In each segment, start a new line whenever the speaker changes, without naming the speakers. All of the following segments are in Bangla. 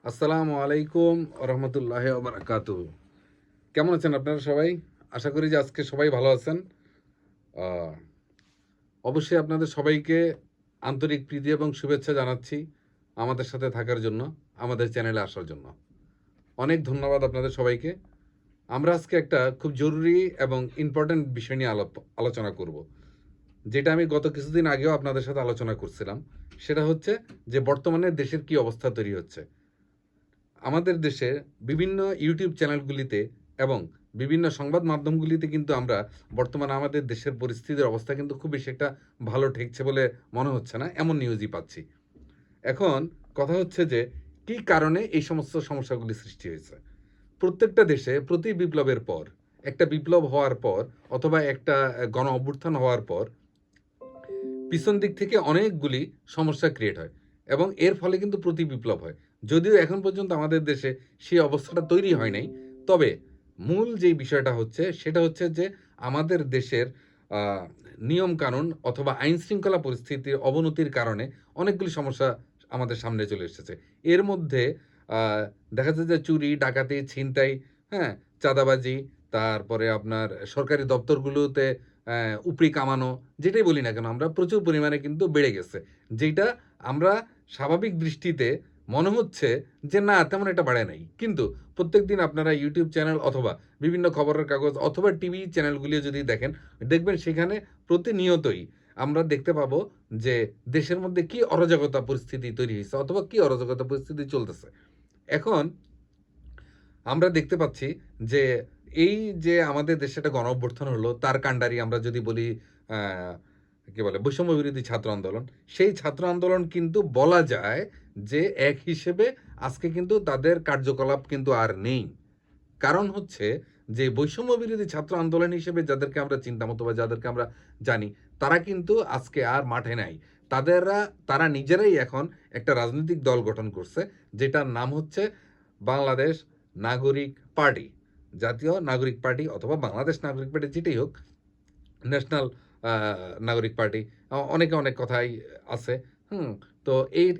আসসালামু আলাইকুম রহমতুল্লাহ বারাকাতু। কেমন আছেন আপনারা সবাই? আশা করি যে আজকে সবাই ভালো আছেন। আহ, অবশ্যই আপনাদের সবাইকে আন্তরিক প্রীতি এবং শুভেচ্ছা জানাচ্ছি আমাদের সাথে থাকার জন্য, আমাদের চ্যানেলে আসার জন্য। অনেক ধন্যবাদ আপনাদের সবাইকে। আমরা আজকে একটা খুব জরুরি এবং ইম্পর্ট্যান্ট বিষয় নিয়ে আলোচনা করব, যেটা আমি গত কিছুদিন আগেও আপনাদের সাথে আলোচনা করছিলাম। সেটা হচ্ছে যে বর্তমানে দেশের কি অবস্থা তৈরি হচ্ছে। আমাদের দেশে বিভিন্ন ইউটিউব চ্যানেলগুলিতে এবং বিভিন্ন সংবাদ মাধ্যমগুলিতে কিন্তু আমরা বর্তমানে আমাদের দেশের পরিস্থিতির অবস্থা কিন্তু খুব বেশি একটা ভালো ঠেকছে বলে মনে হচ্ছে না, এমন নিউজই পাচ্ছি। এখন কথা হচ্ছে যে কি কারণে এই সমস্ত সমস্যাগুলি সৃষ্টি হয়েছে। প্রত্যেকটা দেশে প্রতি বিপ্লবের পর, একটা বিপ্লব হওয়ার পর অথবা একটা গণ অভ্যুত্থান হওয়ার পর পিছন দিক থেকে অনেকগুলি সমস্যা ক্রিয়েট হয় এবং এর ফলে কিন্তু প্রতি বিপ্লব হয়। যদিও এখন পর্যন্ত আমাদের দেশে সেই অবস্থাটা তৈরি হয় নাই, তবে মূল যেই বিষয়টা হচ্ছে সেটা হচ্ছে যে আমাদের দেশের নিয়ম কানুন অথবা আইন শৃঙ্খলা পরিস্থিতির অবনতির কারণে অনেকগুলি সমস্যা আমাদের সামনে চলে এসেছে। এর মধ্যে আহ, দেখা যায় যে চুরি, ডাকাতি, ছিনতাই, হ্যাঁ, চাঁদাবাজি, তারপরে আপনার সরকারি দপ্তরগুলোতে উপরি কামানো, যেটাই বলি না কেন আমরা প্রচুর পরিমাণে কিন্তু বেড়ে গেছে। যেটা আমরা স্বাভাবিক দৃষ্টিতে মনে হচ্ছে যে না তেমন একটা বাড়ে নাই, কিন্তু প্রত্যেক দিন আপনারা ইউটিউব চ্যানেল অথবা বিভিন্ন খবরের কাগজ অথবা টিভি চ্যানেলগুলি যদি দেখেন, দেখবেন সেখানে প্রতিনিয়তই আমরা দেখতে পাবো যে দেশের মধ্যে কি অরাজকতা পরিস্থিতি তৈরি হয়েছে অথবা কি অরাজকতা পরিস্থিতি চলতেছে। এখন আমরা দেখতে পাচ্ছি যে এই যে আমাদের দেশে একটা গণ অভ্যুত্থান হলো, তার কাণ্ডারি আমরা যদি বলি আহ, কি বলে বৈষম্য বিরোধী ছাত্র আন্দোলন। সেই ছাত্র আন্দোলন কিন্তু বলা যায় যে এক হিসেবে আজকে কিন্তু তাদের কার্যকলাপ কিন্তু আর নেই। কারণ হচ্ছে যে বৈষম্য বিরোধী ছাত্র আন্দোলন হিসেবে যাদেরকে আমরা চিন্তা মতো বা যাদেরকে আমরা জানি, তারা কিন্তু আজকে আর মাঠে নাই। তারা নিজেরাই এখন একটা রাজনৈতিক দল গঠন করছে, যেটার নাম হচ্ছে বাংলাদেশ নাগরিক পার্টি, জাতীয় নাগরিক পার্টি অথবা বাংলাদেশ নাগরিক পার্টি, যেটাই হোক, ন্যাশনাল নাগরিক পার্টি। অনেকে অনেক কথাই আছে। হুম। তো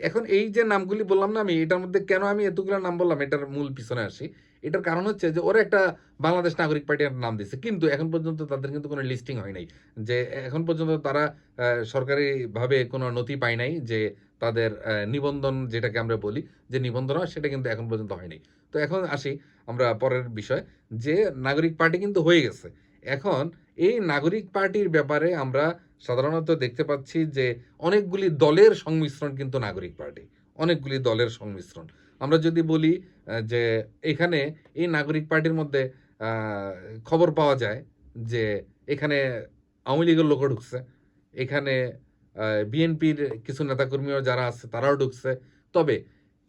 এখন এই যে নামগুলি বললাম না আমি, এটার মধ্যে কেন আমি এতগুলো নাম বললাম, এটার মূল পিছনে আসি। এটার কারণ হচ্ছে যে ওরা একটা বাংলাদেশ নাগরিক পার্টি একটা নাম দিচ্ছে, কিন্তু এখন পর্যন্ত তাদের কিন্তু কোনো লিস্টিং হয় নাই। যে এখন পর্যন্ত তারা সরকারিভাবে কোনো নথি পায় নাই যে তাদের নিবন্ধন, যেটাকে আমরা বলি যে নিবন্ধন হয়, সেটা কিন্তু এখন পর্যন্ত হয়নি। তো এখন আসি আমরা পরের বিষয়, যে নাগরিক পার্টি কিন্তু হয়ে গেছে। এখন এই নাগরিক পার্টির ব্যাপারে আমরা সাধারণত দেখতে পাচ্ছি যে অনেকগুলি দলের সংমিশ্রণ কিন্তু নাগরিক পার্টি, অনেকগুলি দলের সংমিশ্রণ। আমরা যদি বলি যে এখানে এই নাগরিক পার্টির মধ্যে আহ, খবর পাওয়া যায় যে এখানে আওয়ামী লীগের লোকও ঢুকছে, এখানে বিএনপির কিছু নেতাকর্মীও যারা আছে তারাও ঢুকছে। তবে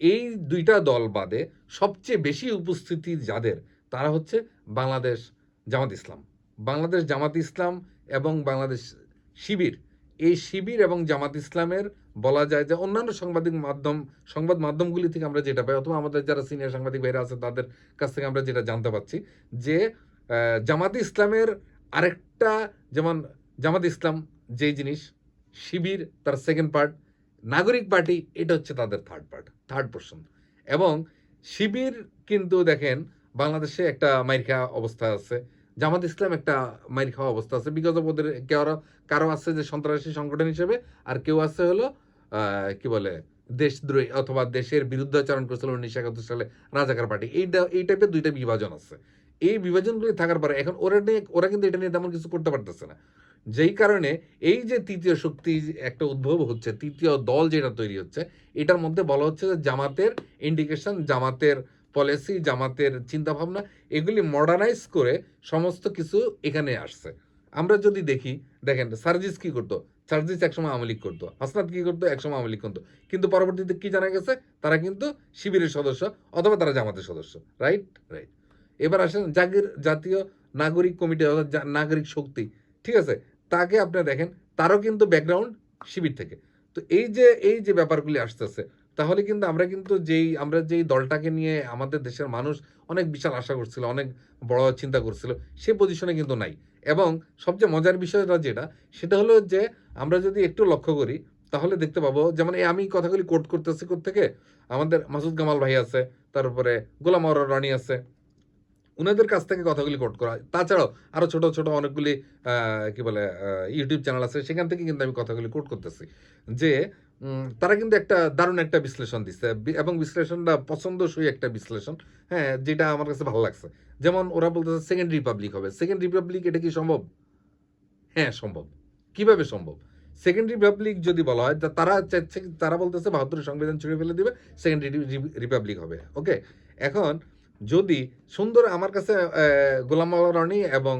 এই দুইটা দল বাদে সবচেয়ে বেশি উপস্থিতি যাদের, তারা হচ্ছে বাংলাদেশ জামাত ইসলাম। বাংলাদেশ জামাত ইসলাম এবং বাংলাদেশ শিবির, এই শিবির এবং জামাত ইসলামের বলা যায় যে অন্যান্য সংবাদ মাধ্যমগুলি থেকে আমরা যেটা পাই অথবা আমাদের যারা সিনিয়র সাংবাদিক ভাইরা আছে তাদের কাছ থেকে আমরা যেটা জানতে পারছি, যে জামাত ইসলামের আরেকটা, যেমন জামাত ইসলাম যেই জিনিস, শিবির তার সেকেন্ড পার্ট, নাগরিক পার্টি এটা হচ্ছে তাদের থার্ড পোর্শন। এবং শিবির কিন্তু দেখেন বাংলাদেশে একটা মাইর খাওয়া অবস্থা আছে, জামাত ইসলাম একটা মাইর খাওয়া অবস্থা আছে, বিকজ অফ ওদের কারো আছে যে সন্ত্রাসী সংগঠন হিসেবে, আর কেউ আছে হলো কি বলে দেশদ্রোহী অথবা দেশের বিরুদ্ধাচরণ করেছিল 1971 সালে রাজাকার পার্টি। এই টাইপের দুইটা বিভাজন আছে। এই বিভাজনগুলি থাকার পরে এখন ওরা কিন্তু এটা নিয়ে তেমন কিছু করতে পারতেছে না। যেই কারণে এই যে তৃতীয় শক্তি একটা উদ্ভব হচ্ছে, তৃতীয় দল যেটা তৈরি হচ্ছে, এটার মধ্যে বলা হচ্ছে যে জামাতের ইন্ডিকেশন, জামাতের পলিসি, জামাতের চিন্তাভাবনা, এগুলি মডার্নাইজ করে সমস্ত কিছু এখানে আসছে। আমরা যদি দেখেন সার্জিস কি করতো, সার্জিস একসময় আওয়ামী লীগ করতো, হাসনাত কি করতো, একসময় আওয়ামী লীগ করতো, কিন্তু পরবর্তীতে কি জানা গেছে, তারা কিন্তু শিবিরের সদস্য অথবা তারা জামাতের সদস্য। Right, right. এবার আসেন জাতীয় নাগরিক কমিটি অর্থাৎ নাগরিক শক্তি, ঠিক আছে, তাকে আপনি দেখেন, তারও কিন্তু ব্যাকগ্রাউন্ড শিবির থেকে। তো এই যে ব্যাপারগুলি আসতেছে, তাহলে কিন্তু আমরা যেই দলটাকে নিয়ে আমাদের দেশের মানুষ অনেক বিশাল আশা করছিল, অনেক বড় চিন্তা করছিল, সে পজিশনে কিন্তু নাই। এবং সবচেয়ে মজার বিষয়টা যেটা, সেটা হলো যে আমরা যদি একটু লক্ষ্য করি, তাহলে দেখতে পাবো, যেমন এই আমি কথাগুলি কোট করতেছি থেকে আমাদের মাসুদ কামাল ভাই আছে, তারপরে গোলাম মাওলানা রানী আছে, উনাদের কাছ থেকে কথাগুলি কোট করা। তাছাড়াও আরো ছোট ছোট অনেকগুলি কি বলে ইউটিউব চ্যানেল আছে, সেখান থেকে কিন্তু আমি কথাগুলি কোট করতেছি যে তারা কিন্তু একটা দারুণ একটা বিশ্লেষণ দিচ্ছে, এবং বিশ্লেষণটা পছন্দসই একটা বিশ্লেষণ, হ্যাঁ, যেটা আমার কাছে ভালো লাগছে। যেমন ওরা বলতেছে সেকেন্ড রিপাবলিক হবে। সেকেন্ড রিপাবলিক এটা কি সম্ভব? হ্যাঁ, সম্ভব। কিভাবে সম্ভব? সেকেন্ড রিপাবলিক যদি বলা হয়, তারা চাচ্ছে, তারা বলতেছে ৭২ সংবিধান ছুঁড়ে ফেলে দিবে, সেকেন্ড রিপাবলিক হবে। ওকে? এখন যদি সুন্দর, আমার কাছে গোলাম মাওলা রনি এবং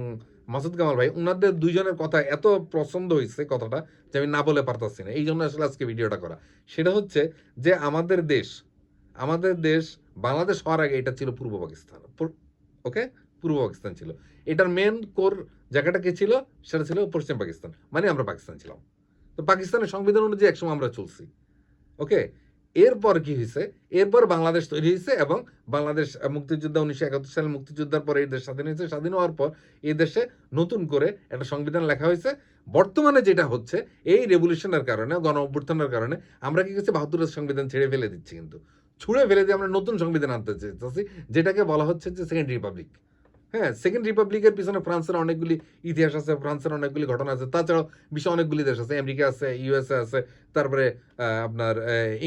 মাসুদ কামাল ভাই, উনাদের ২ জনের কথা এত পছন্দ হইছে কথাটা, যে আমি না বলে পারতাছি না। এইজন্য আসলে আজকে ভিডিওটা করা। সেটা হচ্ছে যে আমাদের দেশ বাংলাদেশ হওয়ার আগে এটা ছিল পূর্ব পাকিস্তান। ওকে? পূর্ব পাকিস্তান ছিল। এটার মেইন কোর জায়গাটা কি ছিল? সেটা ছিল পশ্চিম পাকিস্তান। মানে আমরা পাকিস্তান ছিলাম। তো পাকিস্তানের সংবিধান অনুযায়ী একসময় আমরা চলছি। ওকে? এরপর কি হইছে? এরপর বাংলাদেশ তৈরি হইছে, এবং বাংলাদেশ মুক্তিযুদ্ধ ১৯৭১ সালে মুক্তিযুদ্ধের পরে এই দেশ স্বাধীন হয়েছে। স্বাধীন হওয়ার পর এই দেশে নতুন করে একটা সংবিধান লেখা হয়েছে। বর্তমানে যেটা হচ্ছে, এই রেভলিউশনের কারণে, গণ অভ্যুত্থানের কারণে আমরা কি করছি? ৭২ এর সংবিধান ছেড়ে ফেলে দিচ্ছি কিন্তু। ছুঁড়ে ফেলে দিয়ে আমরা নতুন সংবিধান আনতে চাইতেছি, যেটাকে বলা হচ্ছে যে সেকেন্ড রিপাবলিক। হ্যাঁ, সেকেন্ড রিপাবলিকের পিছনে ফ্রান্সের অনেকগুলি ইতিহাস আছে, ফ্রান্সের অনেকগুলি ঘটনা আছে। তাছাড়াও বিশ্বে অনেকগুলি দেশ আছে, আমেরিকা আছে, ইউএসএ আছে, তারপরে আপনার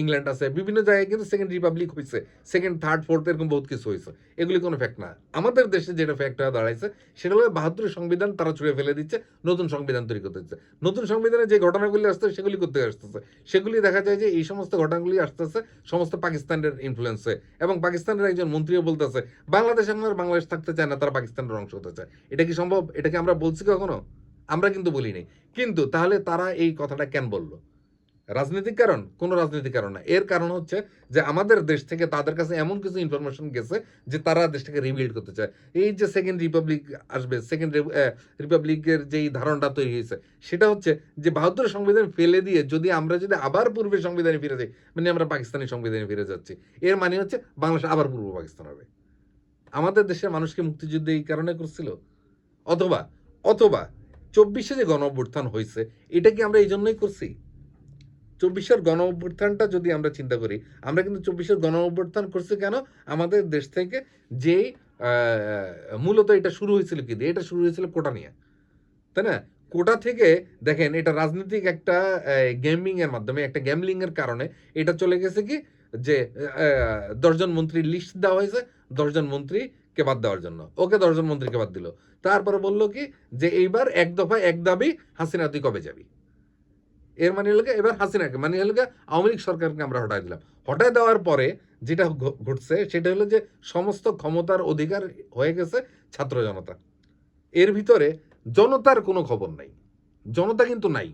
ইংল্যান্ড আছে। বিভিন্ন জায়গায় কিন্তু সেকেন্ড রিপাবলিক হইছে। সেকেন্ড, থার্ড, ফোর্থ এরকম বহুত কিছু হইছে। এগুলি কোনো ফ্যাক্ট না। আমাদের দেশে যেটা ফ্যাক্ট হয়ে দাঁড়াইছে, সেটা হলো ৭২ সংবিধান তারা ছুঁড়ে ফেলে দিচ্ছে, নতুন সংবিধান তৈরি করতে দিচ্ছে। নতুন সংবিধানে যে ঘটনাগুলি আসতেছে, সেগুলি করতে আসতেছে। সেগুলি দেখা যায় যে এই সমস্ত ঘটনাগুলি আসতেছে সমস্ত পাকিস্তানের ইনফ্লুয়েন্সে, এবং পাকিস্তানের একজন মন্ত্রীও বলতেছে বাংলাদেশ এখন আর বাংলাদেশ থাকতে চায় না, তারা পাকিস্তানের অংশ হতে চায়। এটা কি সম্ভব? এটা কি আমরা বলছি কখনো? আমরা কিন্তু বলি নাই। কিন্তু তাহলে তারা এই কথাটা কেন বলল? রাজনৈতিক কারণ? কোনো রাজনৈতিক কারণ না। এর কারণ হচ্ছে যে আমাদের দেশ থেকে তাদের কাছে এমন কিছু ইনফরমেশন গেছে, যে তারা দেশটাকে রিবিল্ড করতে চায়। এই যে সেকেন্ড রিপাবলিক আসবে, সেকেন্ড রিপাবলিকের যেই ধারণাটা তৈরি হয়েছে, সেটা হচ্ছে যে ৭২ সংবিধান ফেলে দিয়ে আমরা যদি আবার পূর্বের সংবিধানে ফিরে যাই, মানে আমরা পাকিস্তানি সংবিধানে ফিরে যাচ্ছি। এর মানে হচ্ছে বাংলাদেশ আবার পূর্ব পাকিস্তান হবে। আমাদের দেশের মানুষকে মুক্তিযুদ্ধ এই কারণে করছিল? অথবা অথবা ২৪-এ যে গণঅভ্যুত্থান হইছে, এটা কি আমরা এইজন্যই করছি? ২৪-এর গণঅভ্যুত্থানটা যদি আমরা চিন্তা করি, আমরা কিন্তু ২৪-এর গণঅভ্যুত্থান করছি কেন? আমাদের দেশ থেকে যেই আ মূলত এটা শুরু হয়েছিল কি দিয়ে? এটা শুরু হয়েছিল কোটা নিয়ে। তাই না? কোটা থেকে দেখেন, এটা রাজনৈতিক একটা গেমিং এর মাধ্যমে, একটা গ্যামলিং এর কারণে এটা চলে গেছে কি, যে ১০ জন মন্ত্রীর লিস্ট দেওয়া হয়েছে, ১০ জন মন্ত্রীকে বাদ দেওয়ার জন্য। ওকে, ১০ জন মন্ত্রীকে বাদ দিল। তারপরে বলল কি, যে এইবার এক দফায় এক দাবি, হাসিনা তুই কবে যাবি? এর মানে হলো গিয়ে, এবার হাসিনাকে মানে হলো গিয়ে আওয়ামী লীগ সরকারকে আমরা হটায় দিলাম। হটায় দেওয়ার পরে যেটা ঘটছে, সেটা হলো যে সমস্ত ক্ষমতার অধিকার হয়ে গেছে ছাত্র জনতা। এর ভিতরে জনতার কোনো খবর নাই। জনতা কিন্তু নাই।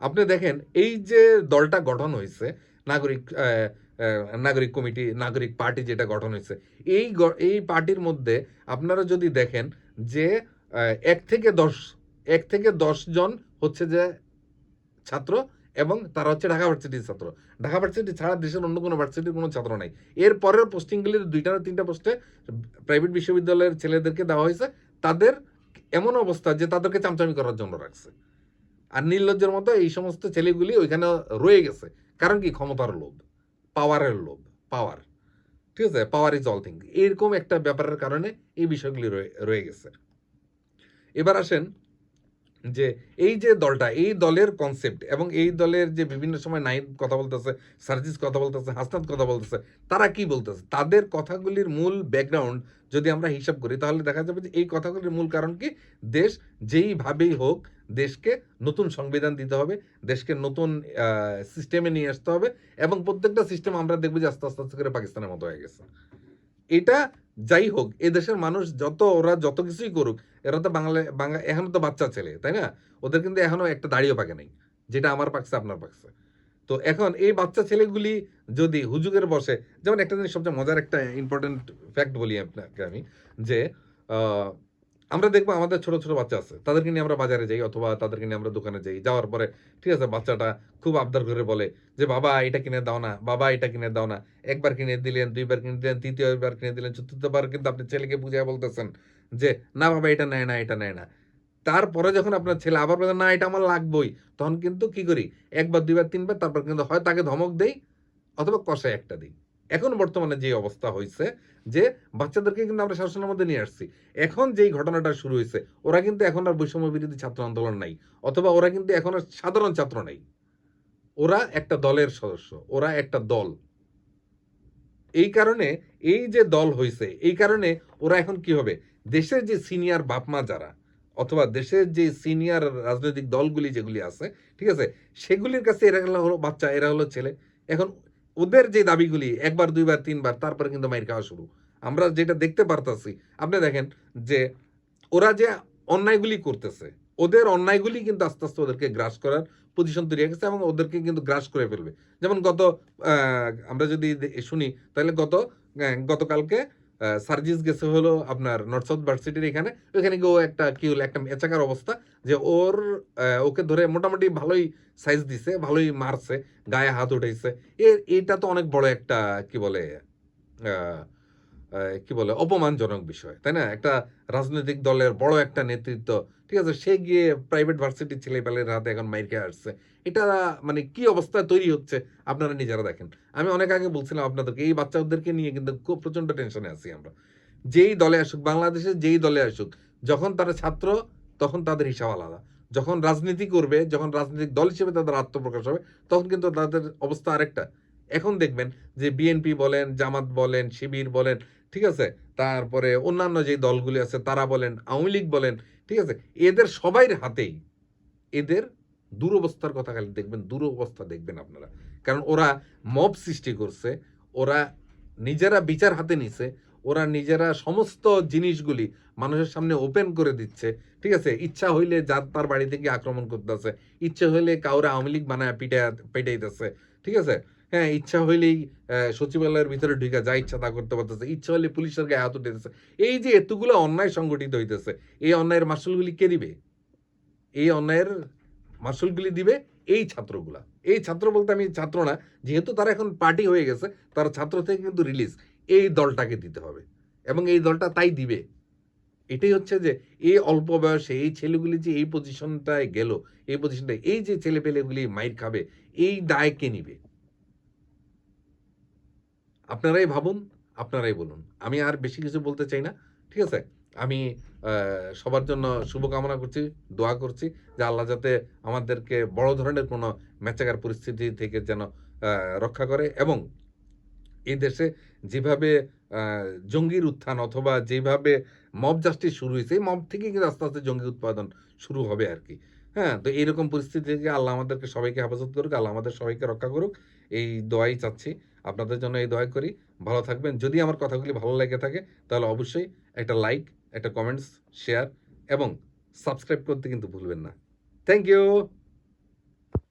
আপনি দেখেন, এই যে দলটা গঠন হয়েছে, নাগরিক নাগরিক কমিটি, নাগরিক পার্টি যেটা গঠন হয়েছে, এই পার্টির মধ্যে আপনারা যদি দেখেন যে ১ থেকে ১০ জন হচ্ছে যে ছাত্র, এবং তারা হচ্ছে ঢাকা ভার্সিটির ছাত্র। ঢাকা ভার্সিটি ছাড়া দেশের অন্য কোনো ভার্সিটির কোনো ছাত্র নাই। এর পরের পোস্টিংগুলির ২টা না ৩টা পোস্টে প্রাইভেট বিশ্ববিদ্যালয়ের ছেলেদেরকে দেওয়া হয়েছে। তাদের এমন অবস্থা যে তাদেরকে চামচামি করার জন্য রাখছে। আর নির্লজ্জের মতো এই সমস্ত ছেলেগুলি ওইখানে রয়ে গেছে। কারণ কি? ক্ষমতার লোভ, পাওয়ারের লোভ, পাওয়ার। ঠিক আছে? Power is all thing. এরকম একটা ব্যাপারের কারণে এই বিষয়গুলি রয়ে গেছে। এবার আসেন যে এই যে দলটা, এই দলের কনসেপ্ট, এবং এই দলের যে বিভিন্ন সময় নাহিদ কথা বলতেছে, সার্জিস কথা বলতেছে, হাসনাত কথা বলতেছে, তারা কি বলতেছে? তাদের কথাগুলির মূল ব্যাকগ্রাউন্ড যদি আমরা হিসাব করি, তাহলে দেখা যাবে যে এই কথাগুলির মূল কারণ কি? দেশ যেইভাবেই হোক, দেশকে নতুন সংবিধান দিতে হবে, দেশকে নতুন সিস্টেমে নিয়ে আসতে হবে, এবং প্রত্যেকটা সিস্টেম আমরা দেখব যে আস্তে আস্তে আস্তে করে পাকিস্তানের মতো হয়ে গেছে। এটা যাই হোক, এদেশের মানুষ ওরা যত কিছুই করুক, এরা তো এখনো তো বাচ্চা ছেলে, তাই না? ওদের কিন্তু এখনো একটা দাড়িও পাকে নাই। যেটা আমার পাকছে, আপনার পাকছে। তো এখন এই বাচ্চা ছেলেগুলি যদি হুজুগের বসে, যেমন একটা জিনিস, সবচেয়ে মজার একটা ইম্পর্টেন্ট ফ্যাক্ট বলি আপনাকে আমি, যে আ আমরা দেখবো আমাদের ছোট ছোট বাচ্চা আছে। তাদেরকে নিয়ে আমরা বাজারে যাই, অথবা তাদেরকে নিয়ে আমরা দোকানে যাই। যাওয়ার পরে ঠিক আছে, বাচ্চাটা খুব আবদার করে বলে যে, "বাবা এটা কিনে দাও না, বাবা এটা কিনে দাও না।" ১ বার কিনে দিলেন, ২ বার কিনে দিলেন, ৩য় বার কিনে দিলেন, ৪র্থ বার কিন্তু আপনি ছেলেকে বুঝাইয়া বলতেছেন যে, "না বাবা এটা নেয় না, এটা নেয় না।" তারপরে যখন আপনার ছেলে আবার বলে না এটা আমার লাগবেই, তখন কিন্তু কি করি, একবার দুইবার তিনবার, তারপর কিন্তু হয় তাকে ধমক দেই অথবা কষায় একটা দিই। এখন বর্তমানে যে অবস্থা হয়েছে যে বাচ্চাদেরকে কিন্তু আমরা শাসনের মধ্যে নিয়ে আসছি। এখন যেই ঘটনাটা শুরু হয়েছে, ওরা কিন্তু এখন আর বৈষম্য বিরোধী ছাত্র আন্দোলন নাই, অথবা ওরা কিন্তু এখন আর সাধারণ ছাত্র নাই, ওরা একটা দলের সদস্য, ওরা একটা দল। এই কারণে এই যে দল হইছে, এই কারণে ওরা এখন কি হবে, দেশের যে সিনিয়র বাপমা যারা, অথবা দেশের যে সিনিয়র রাজনৈতিক দলগুলি যেগুলি আছে, ঠিক আছে, সেগুলির কাছে এরা হলো বাচ্চা, এরা হলো ছেলে। এখন ওদের যে দাবিগুলি একবার দুইবার তিনবার, তারপরে কিন্তু মাইর খাওয়া শুরু। আমরা যেটা দেখতে পারতাছি, আপনি দেখেন যে ওরা যে অন্যায়গুলি করতেছে, ওদের অন্যায়গুলি কিন্তু আস্তে আস্তে ওদেরকে গ্রাস করার পজিশন তৈরি হয়ে গেছে, এবং ওদেরকে কিন্তু গ্রাস করে ফেলবে। যেমন আমরা যদি শুনি, তাহলে গতকালকে সার্জিস গেছে হলো আপনার নর্থ সাউথ ভার্সিটির এখানে, ওইখানে গিয়ে ও একটা কি হলো, একটা মেচাকার অবস্থা, যে ওকে ধরে মোটামুটি ভালোই সাইজ দিছে, ভালোই মারছে, গায়ে হাত উঠাইছে। এটা তো অনেক বড় একটা কি বলে আহ কি বলে অপমানজনক বিষয়, তাই না? একটা রাজনৈতিক দলের বড় একটা নেতৃত্ব, ঠিক আছে, সে গিয়ে প্রাইভেট ভার্সিটির ছেলেপেলের হাতে এখন মাইর খেয়ে আসছে। এটা মানে কি অবস্থা তৈরি হচ্ছে আপনারা নিজেরা দেখেন। আমি অনেক আগে বলছিলাম আপনাদেরকে, এই বাচ্চাদেরকে নিয়ে কিন্তু খুব প্রচন্ড টেনশনে আছি আমরা। যেই দলে আসুক, বাংলাদেশের যেই দলে আসুক, যখন তারা ছাত্র, তখন তাদের হিসাব আলাদা। যখন রাজনীতি করবে, যখন রাজনৈতিক দল হিসেবে তাদের আত্মপ্রকাশ হবে, তখন কিন্তু তাদের অবস্থা আরেকটা। এখন দেখবেন যে বিএনপি বলেন, জামাত বলেন, শিবির বলেন, ঠিক আছে, তারপরে অন্যান্য যে দলগুলি আছে তারা বলেন, আওয়ামী লীগ বলেন, ঠিক আছে, এদের সবাইয়ের হাতেই এদের দুরবস্থার কথা খালি দেখবেন, দুরবস্থা দেখবেন আপনারা। কারণ ওরা মব সৃষ্টি করছে, ওরা নিজেরা বিচার হাতে নিছে, ওরা নিজেরা সমস্ত জিনিসগুলি মানুষের সামনে ওপেন করে দিচ্ছে, ঠিক আছে, ইচ্ছা হইলে যার তার বাড়ি থেকে আক্রমণ করতেছে, ইচ্ছা হইলে কাউরে আওয়ামী লীগ বানায় পিটাইতেছে, ঠিক আছে, হ্যাঁ, ইচ্ছা হইলেই সচিবালয়ের ভিতরে ঢুকে যা ইচ্ছা তা করতে পারতেছে, ইচ্ছা হইলে পুলিশের গায়ে হাত উঠেতেছে। এই যে এতগুলো অন্যায় সংগঠিত হইতেছে, এই অন্যায়ের মাসুলগুলি কে দিবে? এই অন্যায়ের মাসুলগুলি দিবে এই ছাত্রগুলা। এই ছাত্র বলতে আমি ছাত্র না, যেহেতু তারা এখন পার্টি হয়ে গেছে, তারা ছাত্র থেকে কিন্তু রিলিজ, এই দলটাকে দিতে হবে, এবং এই দলটা তাই দিবে। এটাই হচ্ছে যে এই অল্প বয়সে এই ছেলেগুলি যে এই পজিশনটায় গেল, এই পজিশনটায় এই যে ছেলেপেলেগুলি মাইর খাবে, এই দায় কে নিবে? আপনারাই ভাবুন, আপনারাই বলুন। আমি আর বেশি কিছু বলতে চাই না। ঠিক আছে? আমি সবার জন্য শুভকামনা করছি, দোয়া করছি যে আল্লাহ যাতে আমাদেরকে বড় ধরনের কোনো ম্যাচাকার পরিস্থিতি থেকে যেন রক্ষা করে, এবং এই দেশে যেভাবে আ জঙ্গির উত্থান, অথবা যেভাবে মব জাস্টিস শুরু হইছে, এই মব থেকেই কিন্তু আস্তে, আস্তে জঙ্গি উৎপাদন শুরু হবে আরকি। হ্যাঁ? তো এইরকম পরিস্থিতি থেকে আল্লাহ আমাদেরকে সবাইকে হেফাজত করুক, আল্লাহ আমাদের সবাইকে রক্ষা করুক। এই দোয়াই চাচ্ছি। আপনাদের জন্য এই দোয়া করি। ভালো থাকবেন। যদি আমার কথাগুলি ভালো লেগে থাকে, তাহলে অবশ্যই একটা লাইক, একটা কমেন্টস, শেয়ার এবং সাবস্ক্রাইব করতে কিন্তু ভুলবেন না। Thank you.